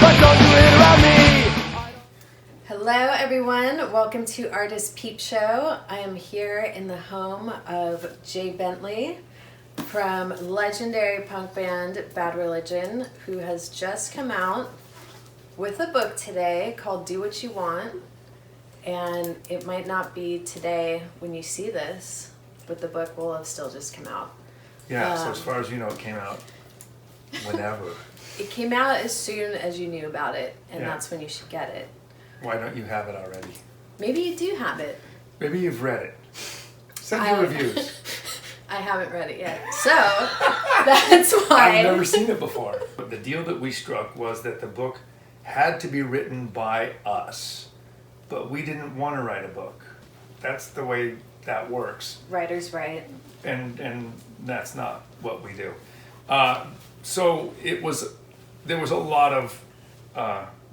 but don't do it around me. Hello everyone, welcome to Artist Peepshow. I am here in the home of Jay Bentley from legendary punk band Bad Religion, who has just come out with a book today called Do What You Want. And it might not be today when you see this, but the book will have still just come out. Yeah, so as far as you know, it came out whenever. It came out as soon as you knew about it, and Yeah. that's when you should get it. Why don't you have it already? Maybe you do have it. Maybe you've read it. Send your reviews. I haven't read it yet, so that's why. I've never seen it before. But the deal that we struck was that the book had to be written by us, but we didn't want to write a book. That's the way that works. Writers write. And that's not what we do. So there was a lot of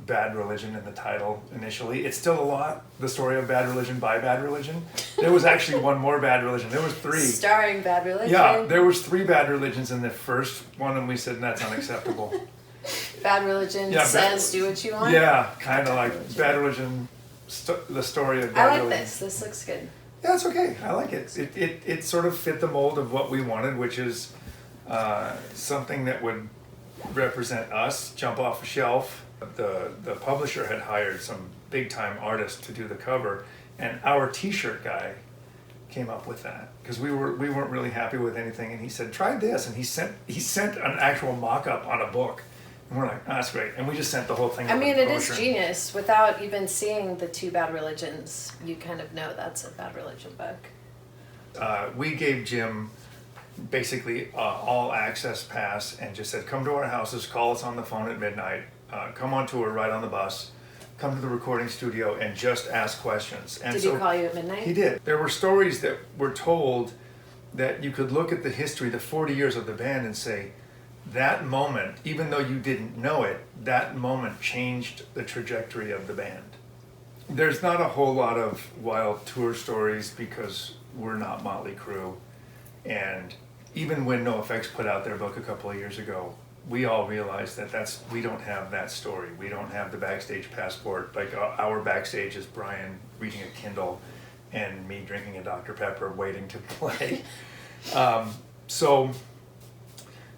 Bad Religion in the title initially. It's still a lot, the story of Bad Religion by Bad Religion. There was actually one more Bad Religion. There was 3. Starring Bad Religion? Yeah, there was 3 Bad Religions in the first one, and we said that's unacceptable. Bad Religion says do what you want? Yeah, kind of like Bad Religion, the story of Bad Religion. I like this. This looks good. Yeah, it's okay. I like it. It sort of fit the mold of what we wanted, which is something that would represent us, jump off a shelf. The publisher had hired some big time artist to do the cover, and our T-shirt guy came up with that because we weren't really happy with anything, and he said try this, and he sent an actual mock-up on a book, and we're like, oh, that's great, and we just sent the whole thing. I mean, it is genius. Without even seeing the 2 Bad Religions, you kind of know that's a Bad Religion book. We gave Jim basically all access pass and just said, come to our houses, call us on the phone at midnight, come on tour, ride on the bus, come to the recording studio and just ask questions. And did he call you at midnight? He did. There were stories that were told that you could look at the history, the 40 years of the band, and say, that moment, even though you didn't know it, that moment changed the trajectory of the band. There's not a whole lot of wild tour stories because we're not Motley Crue. And even when NoFX put out their book a couple of years ago, we all realized that we don't have that story. We don't have the backstage passport. Like our backstage is Brian reading a Kindle and me drinking a Dr. Pepper waiting to play. So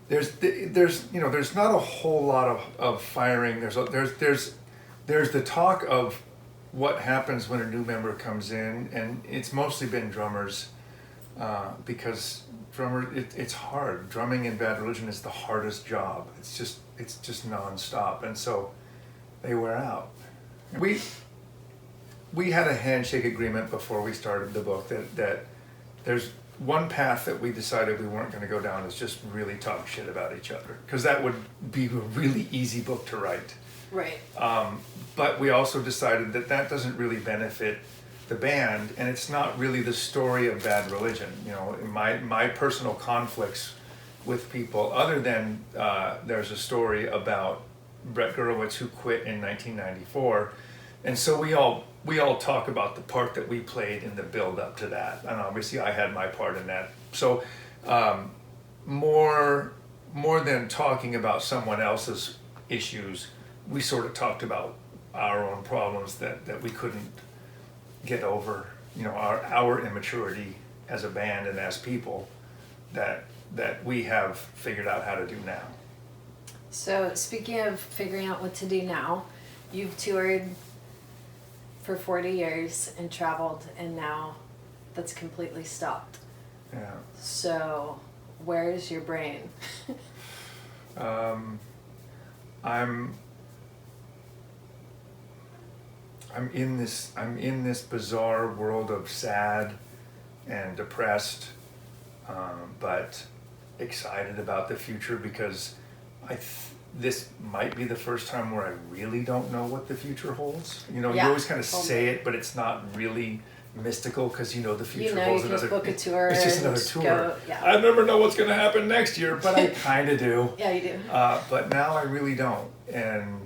there's not a whole lot of firing. There's the talk of what happens when a new member comes in, and it's mostly been drummers. Because it's hard. Drumming in Bad Religion is the hardest job. It's just nonstop, and so they wear out. We had a handshake agreement before we started the book that there's one path that we decided we weren't going to go down is just really talk shit about each other, because that would be a really easy book to write. Right. But we also decided that doesn't really benefit the band, and it's not really the story of Bad Religion. You know, my personal conflicts with people, other than there's a story about Brett Gurewitz who quit in 1994, and so we all talk about the part that we played in the build up to that, and obviously I had my part in that. So more than talking about someone else's issues, we sort of talked about our own problems that we couldn't get over, you know, our immaturity as a band and as people that we have figured out how to do now. So speaking of figuring out what to do now, you've toured for 40 years and traveled, and now that's completely stopped. Yeah. So where's your brain? I'm in this bizarre world of sad and depressed, but excited about the future, because this might be the first time where I really don't know what the future holds. You know, Yeah, you always kind of totally. say it, but it's not really mystical, because you know the future You know, holds you just another. book a tour. It's just and another tour. Go, yeah. I never know what's going to happen next year, but I kind of do. Yeah, you do. But now I really don't, and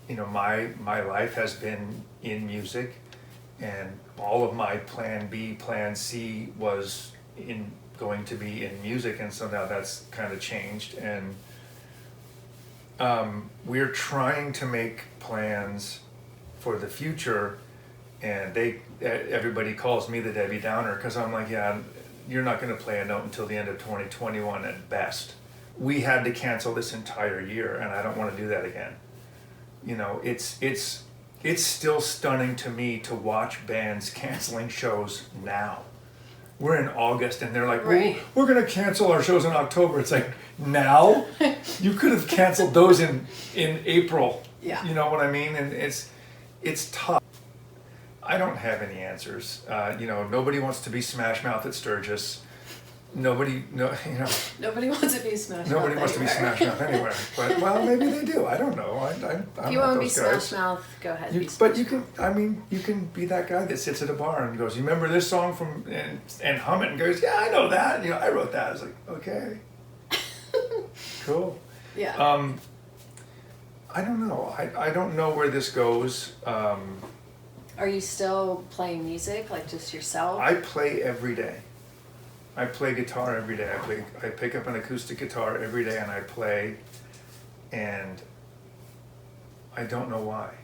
you know, my life has been in music, and all of my plan B, plan C was going to be in music, and so now that's kind of changed, and we're trying to make plans for the future, and everybody calls me the Debbie Downer because I'm like, yeah, you're not going to play a note until the end of 2021 at best. We had to cancel this entire year, and I don't want to do that again. You know, it's still stunning to me to watch bands canceling shows now. We're in August, and they're like, Right. we're going to cancel our shows in October. It's like, now? You could have canceled those in April. Yeah. You know what I mean? And it's tough. I don't have any answers. You know, nobody wants to be Smash Mouth at Sturgis. Nobody wants Nobody to be Smash Mouth anywhere. But, well, maybe they do. I don't know. If you want to be Smash Mouth, go ahead. Be But Smash you can, you can be that guy that sits at a bar and goes, you remember this song from, and hum it and goes, yeah, I know that. You know, I wrote that. I was like, okay. Cool. Yeah. I don't know. I don't know where this goes. Are you still playing music, like just yourself? I play every day. I play guitar every day. I pick up an acoustic guitar every day and I play, and I don't know why.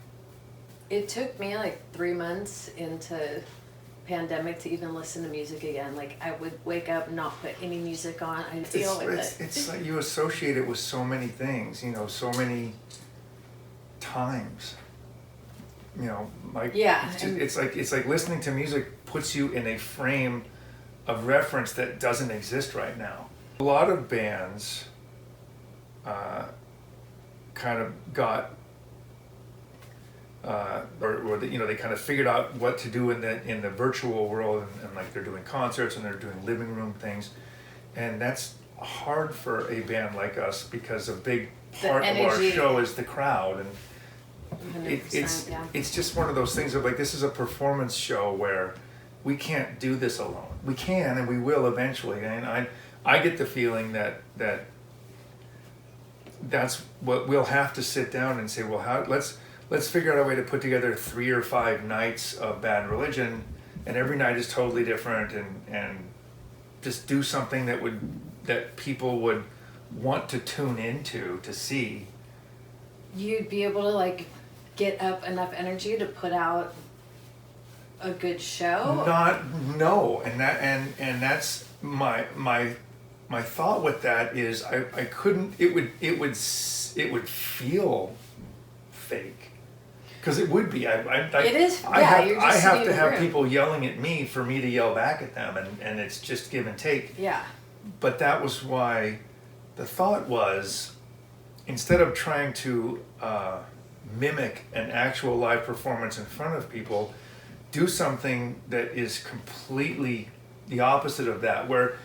It took me like 3 months into pandemic to even listen to music again. Like I would wake up and not put any music on. I'd deal with it. It's like you associate it with so many things, you know, so many times. You know, like Yeah, it's like listening to music puts you in a frame of reference that doesn't exist right now. A lot of bands kind of got they kind of figured out what to do in the virtual world, and like they're doing concerts and they're doing living room things, and that's hard for a band like us because a big part of our show is the crowd, and it's just one of those things of like, this is a performance show where we can't do this alone. We can and we will eventually, and I get the feeling that that's what we'll have to sit down and say, well, let's figure out a way to put together 3 or 5 nights of Bad Religion, and every night is totally different, and just do something that people would want to tune into to see. You'd be able to like get up enough energy to put out a good show? No, and that's my thought with that is I couldn't. It would feel fake, because it would be. It is. I Yeah, have to have people yelling at me for me to yell back at them, and it's just give and take. Yeah. But that was why the thought was, instead of trying to mimic an actual live performance in front of people, do something that is completely the opposite of that, where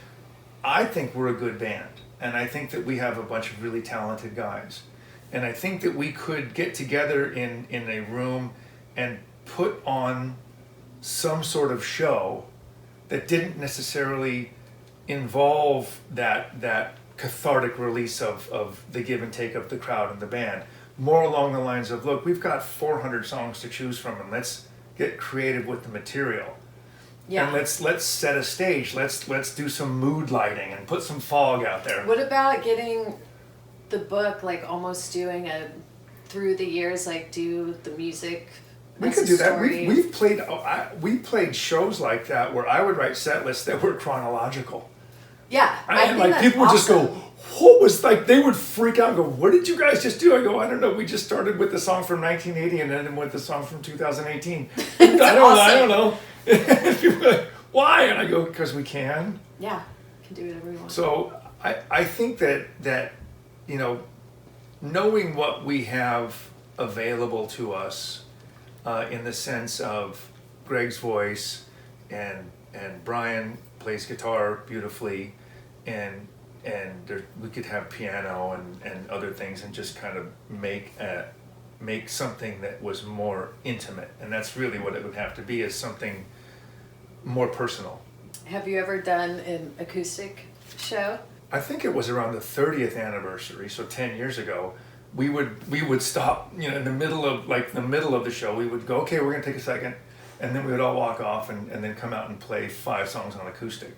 I think we're a good band, and I think that we have a bunch of really talented guys, and I think that we could get together in a room and put on some sort of show that didn't necessarily involve that cathartic release of the give and take of the crowd and the band. More along the lines of, look, we've got 400 songs to choose from, and let's get creative with the material. Yeah. And let's set a stage. Let's do some mood lighting and put some fog out there. What about getting the book, like almost doing a through the years, like do the music? We could do that. We played shows like that where I would write set lists that were chronological. Yeah, I think like people would just go, what was, like, they would freak out and go, what did you guys just do? I go, I don't know, we just started with the song from 1980 and then with the song from 2018. I don't know. People are like, why? And I go, because we can. Yeah, can do whatever we want. So I think that you know, knowing what we have available to us in the sense of Greg's voice and Brian plays guitar beautifully, and we could have piano and other things, and just kind of make something that was more intimate, and that's really what it would have to be, is something more personal. Have you ever done an acoustic show? I think it was around the 30th anniversary, so 10 years ago. We would stop, you know, in the middle of the show. We would go, okay, we're gonna take a second, and then we would all walk off and then come out and play 5 songs on acoustic,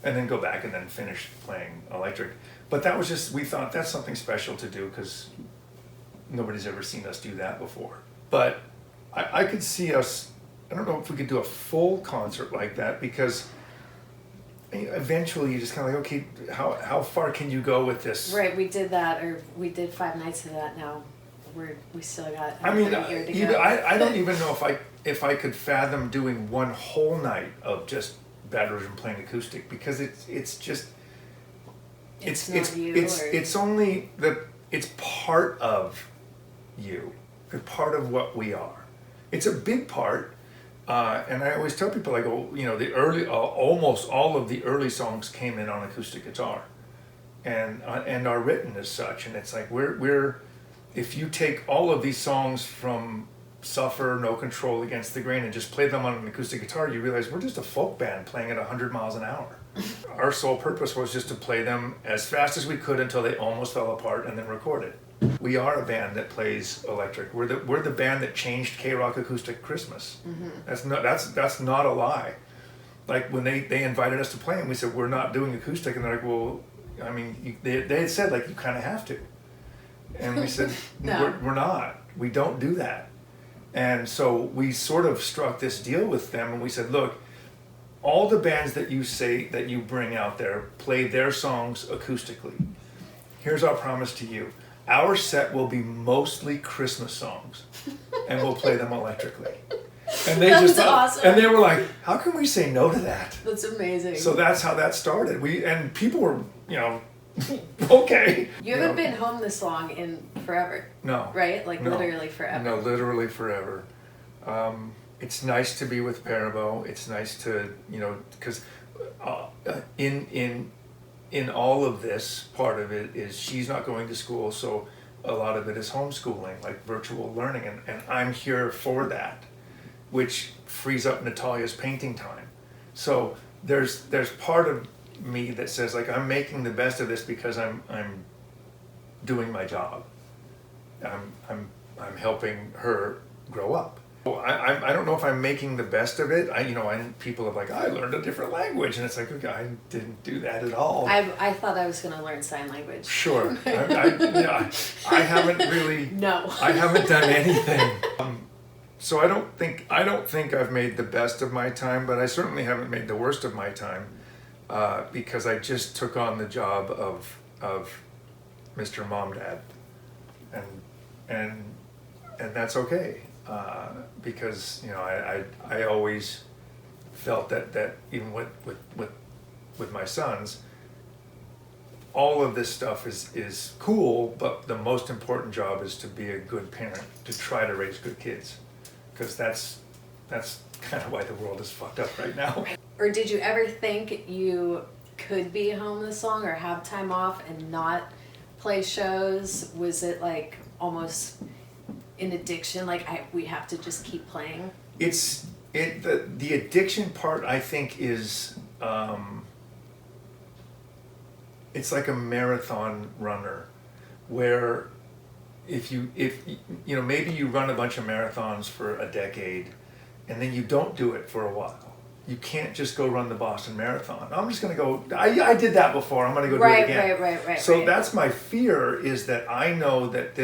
and then go back and then finish playing electric. But that was just, we thought that's something special to do, because nobody's ever seen us do that before. But I could see us, I don't know if we could do a full concert like that, because eventually you just kind of like, okay, how far can you go with this? Right, we did that, or we did 5 nights of that. Now we still got I mean, a year to even, go. I don't even know if I could fathom doing one whole night of just Bad Religion playing acoustic, because it's just It's part of you. It's part of what we are. It's a big part, and I always tell people, I go, the almost all of the early songs came in on acoustic guitar, and are written as such. And it's like we're if you take all of these songs from Suffer, No Control, Against the Grain, and just play them on an acoustic guitar, you realize we're just a folk band playing at 100 miles an hour. Our sole purpose was just to play them as fast as we could until they almost fell apart, and then record it. We are a band that plays electric. We're the band that changed K-Rock acoustic Christmas. Mm-hmm. That's not a lie. Like when they invited us to play, and we said we're not doing acoustic, and they're like, well, I mean, they had said like you kind of have to, and we said No. we're not. We don't do that. And so we sort of struck this deal with them, and we said, look, all the bands that you say that you bring out there play their songs acoustically. Here's our promise to you. Our set will be mostly Christmas songs, and we'll play them electrically. And they That's awesome. And they were like, how can we say no to that? That's amazing. So that's how that started. And people were, okay. You haven't been home this long in forever. No. Right? Like No. literally forever. No, literally forever. It's nice to be with Parabo. It's nice to, because in all of this, part of it is she's not going to school, so a lot of it is homeschooling, like virtual learning, and I'm here for that, which frees up Natalia's painting time. So there's part of me that says like I'm making the best of this because I'm doing my job. I'm helping her grow up. I don't know if I'm making the best of it. People are like, I learned a different language, and it's like, okay, I didn't do that at all. I thought I was going to learn sign language. Sure, I haven't really. No. I haven't done anything. So I don't think I've made the best of my time, but I certainly haven't made the worst of my time, because I just took on the job of Mr. Mom Dad, and that's okay. Because I always felt that even with my sons, all of this stuff is cool, but the most important job is to be a good parent, to try to raise good kids, because that's kind of why the world is fucked up right now. Or did you ever think you could be home this long or have time off and not play shows? Was it like almost an addiction, like we have to just keep playing? The addiction part, I think, is it's like a marathon runner, where if maybe you run a bunch of marathons for a decade and then you don't do it for a while. You can't just go run the Boston Marathon. I'm just going to go, I did that before, I'm going to go do it again. Right. So that's my fear, is that I know that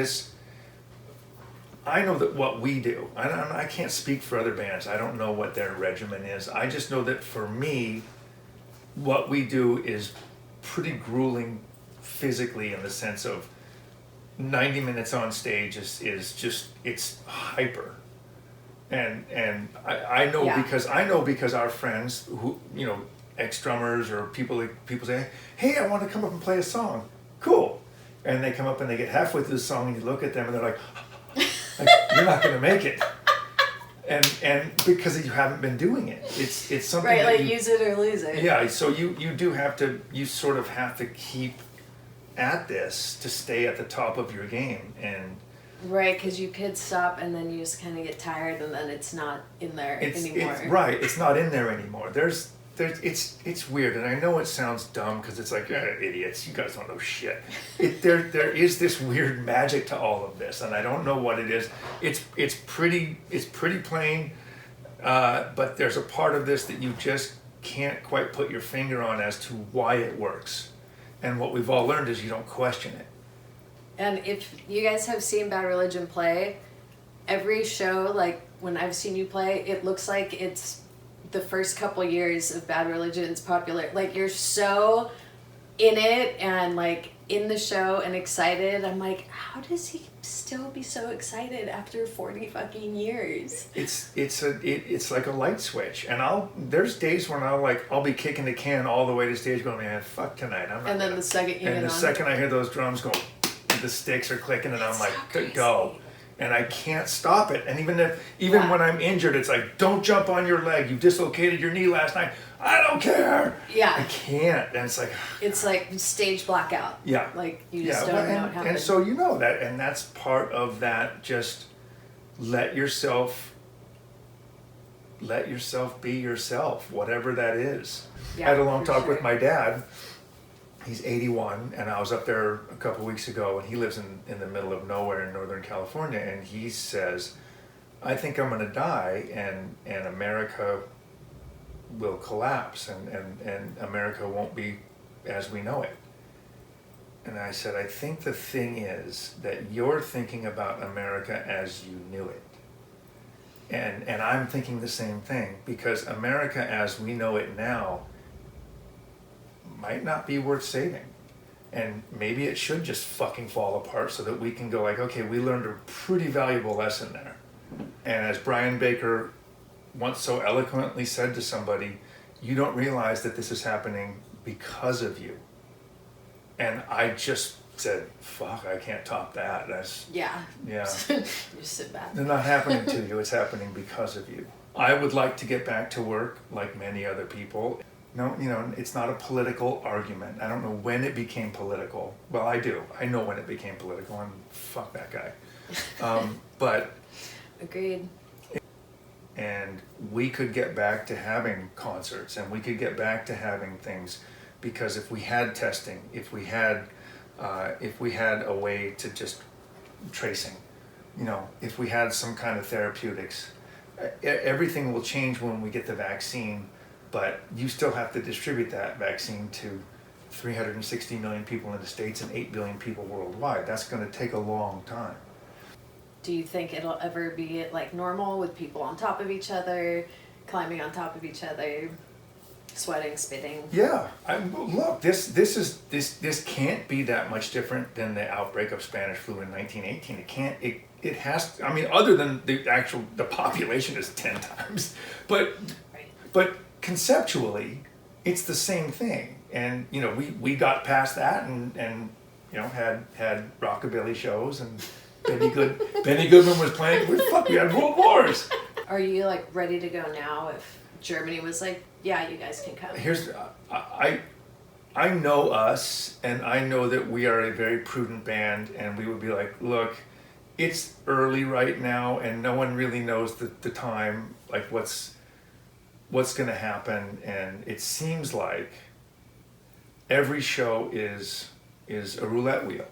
what we do, I can't speak for other bands. I don't know what their regimen is. I just know that for me, what we do is pretty grueling physically, in the sense of 90 minutes on stage is just, it's hyper. And I know, Yeah. because our friends who, ex-drummers or people say, hey, I want to come up and play a song. Cool. And they come up and they get halfway through the song, and you look at them and they're like you're not going to make it, and because you haven't been doing it, it's something Right, that like use it or lose it. Yeah, so you sort of have to keep at this to stay at the top of your game, and Right, because you could stop and then you just kind of get tired, and then it's not in there anymore. It's not in there anymore. It's weird, and I know it sounds dumb because it's like, idiots, you guys don't know shit. There is this weird magic to all of this, and I don't know what it is. It's pretty plain, but there's a part of this that you just can't quite put your finger on as to why it works. And what we've all learned is you don't question it. And if you guys have seen Bad Religion play, every show, like when I've seen you play, it looks like it's the first couple years of Bad Religion's popular. Like you're so in it and like in the show and excited. I'm like, how does he still be so excited after 40 fucking years? It's like a light switch, and there's days when I'll be kicking the can all the way to stage, going, man, fuck tonight. I'm not. And then the second you second I hear those drums go, the sticks are clicking, and I'm like, go. And I can't stop it. And even when I'm injured, it's like, don't jump on your leg. You dislocated your knee last night. I don't care. Yeah. I can't. And it's like... It's like stage blackout. Yeah. Like, you just don't know what happened. And so you know that. And that's part of that. Just let yourself be yourself, whatever that is. Yeah, I had a long talk with my dad. He's 81, and I was up there a couple weeks ago, and he lives in the middle of nowhere in Northern California, and he says, I think I'm going to die, and America will collapse, and America won't be as we know it. And I said, I think the thing is that you're thinking about America as you knew it. And I'm thinking the same thing, because America as we know it now might not be worth saving. And maybe it should just fucking fall apart so that we can go like, okay, we learned a pretty valuable lesson there. And as Brian Baker once so eloquently said to somebody, you don't realize that this is happening because of you. And I just said, fuck, I can't top that. That's... Yeah. Yeah. You sit back. It's not happening to you, it's happening because of you. I would like to get back to work like many other people. No, it's not a political argument. I don't know when it became political. Well, I do. I know when it became political, and fuck that guy. But... Agreed. And we could get back to having concerts, and we could get back to having things, because if we had testing, if we had a way to just tracing, if we had some kind of therapeutics, everything will change when we get the vaccine. But you still have to distribute that vaccine to 360 million people in the States and 8 billion people worldwide. That's going to take a long time. Do you think it'll ever be like normal with people on top of each other, climbing on top of each other, sweating, spitting? Yeah. Look, this can't be that much different than the outbreak of Spanish flu in 1918. It can't. It has to, I mean, other than the population is 10 times, but conceptually, it's the same thing. And we got past that and had rockabilly shows, and Benny Goodman was playing. We had world wars. Are you like ready to go now if Germany was like, yeah, you guys can come? I know us, and I know that we are a very prudent band, and we would be like, look, it's early right now, and no one really knows the time, like what's going to happen, and it seems like every show is a roulette wheel.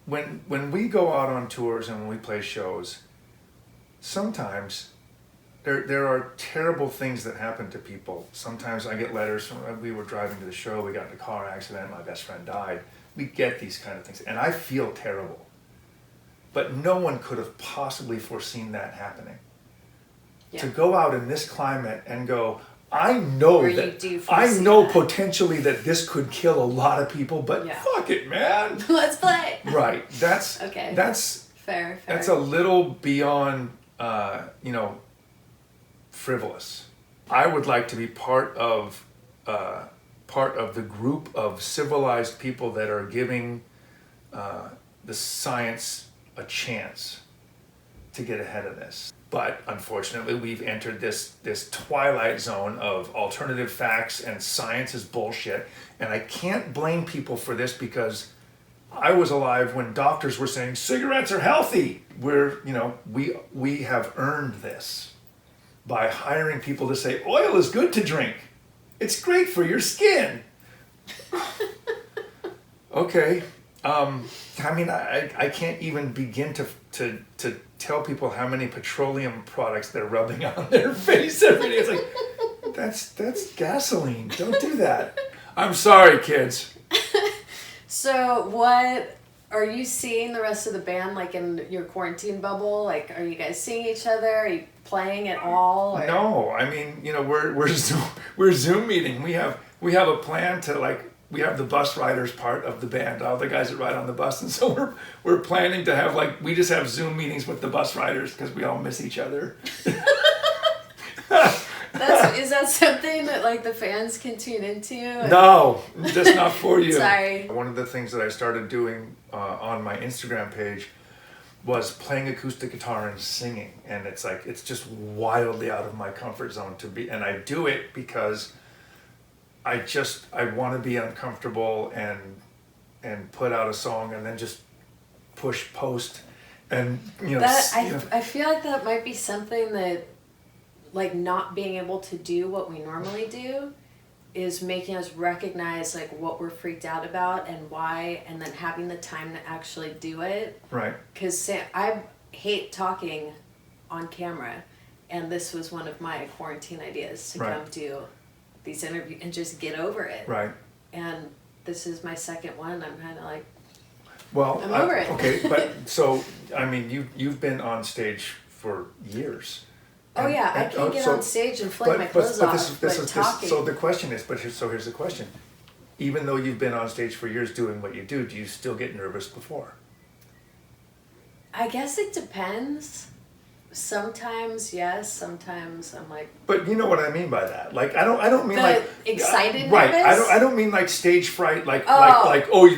When we go out on tours and when we play shows, sometimes there are terrible things that happen to people. Sometimes I get letters from, we were driving to the show, we got in a car accident, my best friend died. We get these kind of things, and I feel terrible. But no one could have possibly foreseen that happening. Yeah. To go out in this climate and go, I know potentially that this could kill a lot of people, but fuck it, man. Let's play. Right. That's okay. That's fair. That's a little beyond, frivolous. I would like to be part of the group of civilized people that are giving the science a chance to get ahead of this. But unfortunately, we've entered this twilight zone of alternative facts and science is bullshit. And I can't blame people for this, because I was alive when doctors were saying cigarettes are healthy. We have earned this by hiring people to say oil is good to drink. It's great for your skin. Okay. I mean, I can't even begin to tell people how many petroleum products they're rubbing on their face every day. It's like, that's gasoline. Don't do that. I'm sorry, kids. So what Are you seeing the rest of the band like in your quarantine bubble? Like, are you guys seeing each other? Are you playing at all? Or? No, I mean, we're Zoom meeting. We have a plan to we have the bus riders part of the band, all the guys that ride on the bus, and so we're planning to have we just have Zoom meetings with the bus riders because we all miss each other. Is that something that the fans can tune into? No, just not for you. Sorry. One of the things that I started doing on my Instagram page was playing acoustic guitar and singing, and it's just wildly out of my comfort zone to be, and I do it because I want to be uncomfortable and put out a song and then just push post, and I feel like that might be something that not being able to do what we normally do is making us recognize what we're freaked out about and why, and then having the time to actually do it. Right. Because I hate talking on camera, and this was one of my quarantine ideas to come do these interviews and just get over it. Right. And this is my second one. I'm kind of well, I'm over it. Okay, but so I mean, you've been on stage for years. Oh yeah, I can get on stage and fling my clothes off, but talking. So the question is, here's the question. Even though you've been on stage for years doing what you do you still get nervous before? I guess it depends. Sometimes yes, sometimes I'm But you know what I mean by that. I don't mean excited right. nervous? I don't mean stage fright. Like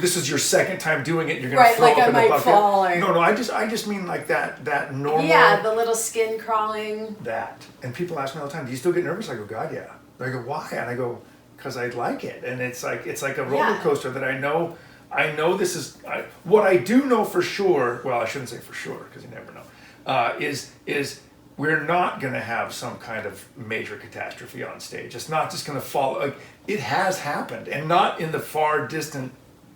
this is your second time doing it. You're gonna throw up in the bucket. Fall or... No. I just mean that normal. Yeah, the little skin crawling. That, and people ask me all the time, "Do you still get nervous?" I go, "God, yeah." They go, "Why?" And I go, "Because I like it." And it's like a roller coaster that I know. This is what I do know for sure. Well, I shouldn't say for sure because you never know. Is we're not going to have some kind of major catastrophe on stage. It's not just going to fall. It has happened, and not in the far distant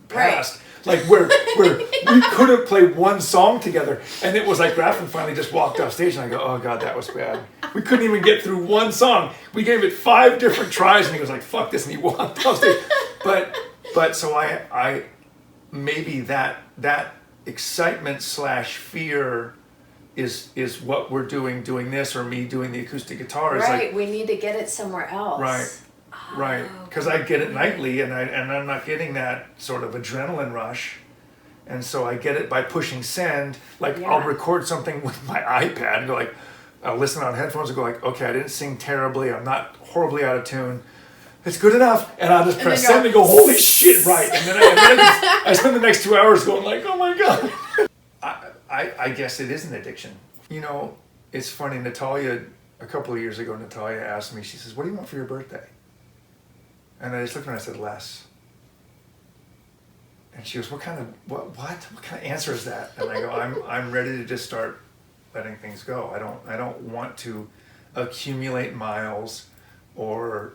past. Right. Where we couldn't play one song together, and it was Graffin finally just walked off stage, and I go, "Oh God, that was bad." We couldn't even get through one song. We gave it 5 different tries, and he was like, "Fuck this," and he walked off stage. But so I maybe that excitement / fear. Is what we're doing this, or me doing the acoustic guitar. Right, we need to get it somewhere else. Right, right. Because I get it nightly, and I'm not getting that sort of adrenaline rush, and so I get it by pushing send. I'll record something with my iPad and go I'll listen on headphones and go okay, I didn't sing terribly, I'm not horribly out of tune. It's good enough, and I'll just press send and go, holy shit, right? And then I spend the next 2 hours going oh my God. I guess it is an addiction. It's funny, Natalia, a couple of years ago, Natalia asked me, she says, "What do you want for your birthday?" And I just looked at her and I said, "Less." And she goes, what kind of answer is that? And I go, I'm ready to just start letting things go. I don't want to accumulate miles or,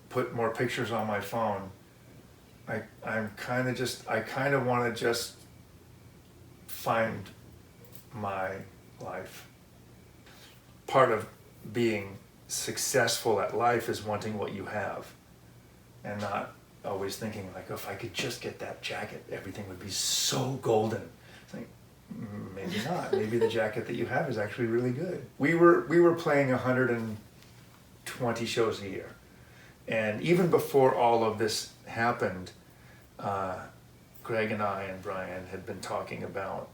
put more pictures on my phone. I kind of want to just find my life. Part of being successful at life is wanting what you have and not always thinking if I could just get that jacket, everything would be so golden. It's maybe not. Maybe the jacket that you have is actually really good. We were playing 120 shows a year, and even before all of this happened, Greg and I and Brian had been talking about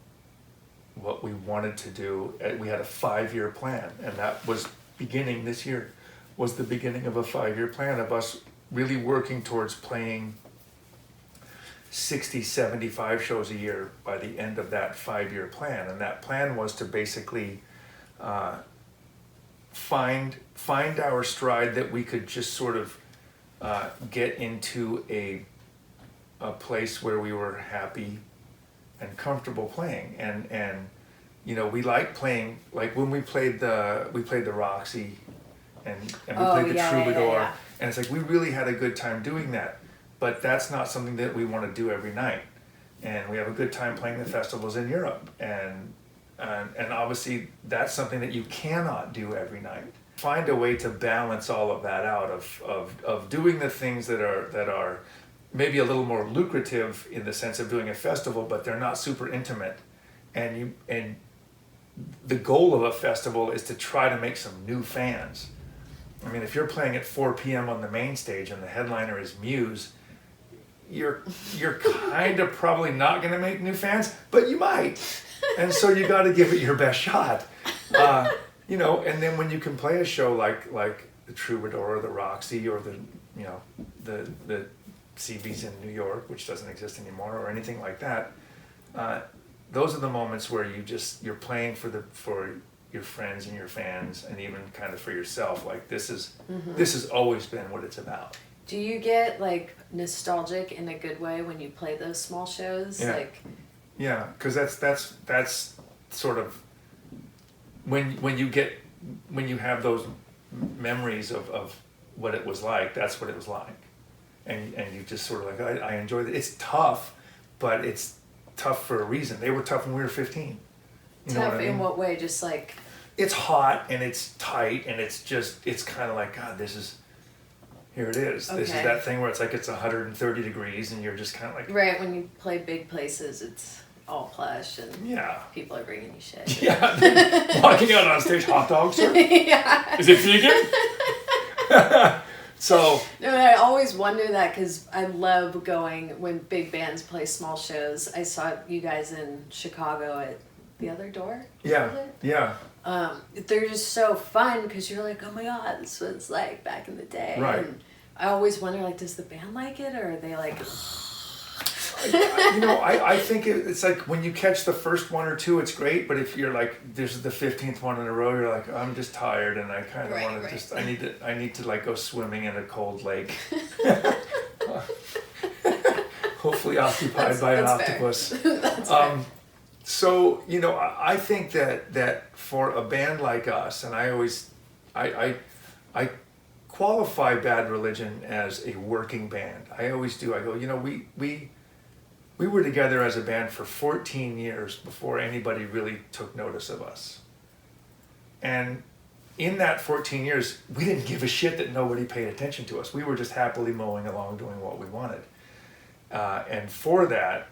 what we wanted to do. We had a 5-year plan, and that was this year was the beginning of a 5-year plan of us really working towards playing 60, 75 shows a year by the end of that 5-year plan. And that plan was to basically find our stride, that we could just sort of get into a place where we were happy and comfortable playing, and we like playing, when we played the Roxy and we played the Troubadour, and it's we really had a good time doing that, but that's not something that we want to do every night, and we have a good time playing the festivals in Europe, and obviously that's something that you cannot do every night. Find a way to balance all of that out of doing the things that are maybe a little more lucrative in the sense of doing a festival, but they're not super intimate. And the goal of a festival is to try to make some new fans. I mean, if you're playing at 4 p.m. on the main stage and the headliner is Muse, you're kind of probably not going to make new fans, but you might. And so you got to give it your best shot. You know, and then when you can play a show like the Troubadour or the Roxy or the CB's in New York, which doesn't exist anymore, or anything like that, those are the moments where you're playing for your friends and your fans, and even kind of for yourself. Like this has always been what it's about. Do you get like nostalgic in a good way when you play those small shows? Yeah. Like, yeah, because that's sort of when you have those memories of what it was like. That's what it was like, and you just sort of like I enjoyed it. It's tough, but it's tough for a reason. They were tough when we were 15. You know tough what I mean? in what way? Just like it's hot and it's tight and it's kind of like, God, here it is. Okay. This is that thing where it's like it's 130 degrees and you're just kind of like... Right, when you play big places, it's all plush and yeah. people are bringing you shit. Yeah, walking out on stage, hot dog, sir? Yeah. Is it vegan? So... No, I always wonder that because I love going when big bands play small shows. I saw you guys in Chicago at The Other Door. Yeah, yeah. They're just so fun because you're like, oh my God, this was what it's like back in the day. Right. And I always wonder, like, does the band like it or are they like... I think it's like when you catch the first one or two, it's great. But if you're like, this is the 15th one in a row, you're like, I'm just tired and I kind of want to just, I need to like go swimming in a cold lake. Hopefully occupied by an octopus. That's fair. So, I think that for a band like us, and I qualify Bad Religion as a working band. I always do. I go, we were together as a band for 14 years before anybody really took notice of us. And in that 14 years, we didn't give a shit that nobody paid attention to us. We were just happily mowing along doing what we wanted. And for that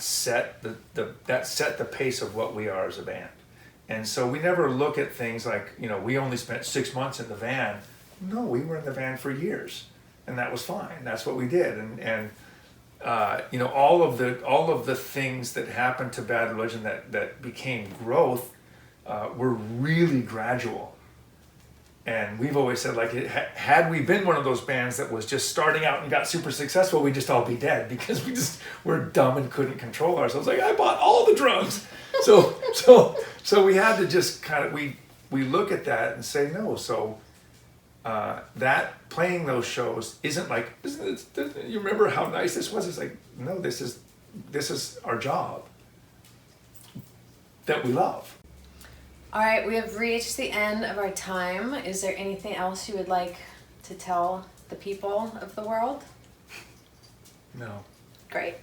set the pace of what we are as a band. And so we never look at things like, we only spent 6 months in the van. No, we were in the van for years, and that was fine. That's what we did. And all of the things that happened to Bad Religion that became growth were really gradual. And we've always said, like, had we been one of those bands that was just starting out and got super successful, we'd just all be dead because we're dumb and couldn't control ourselves. Like, I bought all the drugs. So we had to just kind of, we look at that and say no. So that playing those shows isn't like, you remember how nice this was? It's like, no, this is our job that we love. All right, we have reached the end of our time. Is there anything else you would like to tell the people of the world? No. Great.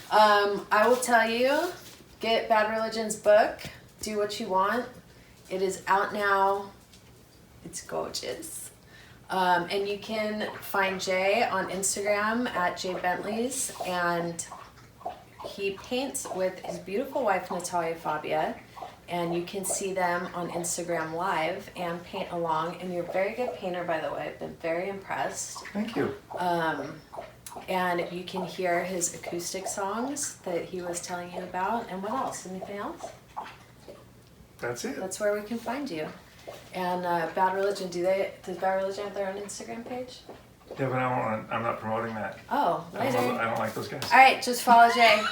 I will tell you, get Bad Religion's book, Do What You Want. It is out now. It's gorgeous. And you can find Jay on Instagram at jbentley's, and he paints with his beautiful wife, Natalia Fabia. And you can see them on Instagram Live and paint along. And you're a very good painter, by the way. I've been very impressed. Thank you. And you can hear his acoustic songs that he was telling you about. And what else? Anything else? That's it. That's where we can find you. And Bad Religion, does Bad Religion have their own Instagram page? Yeah, but I'm not promoting that. Oh, later. I don't like those guys. All right, just follow Jay.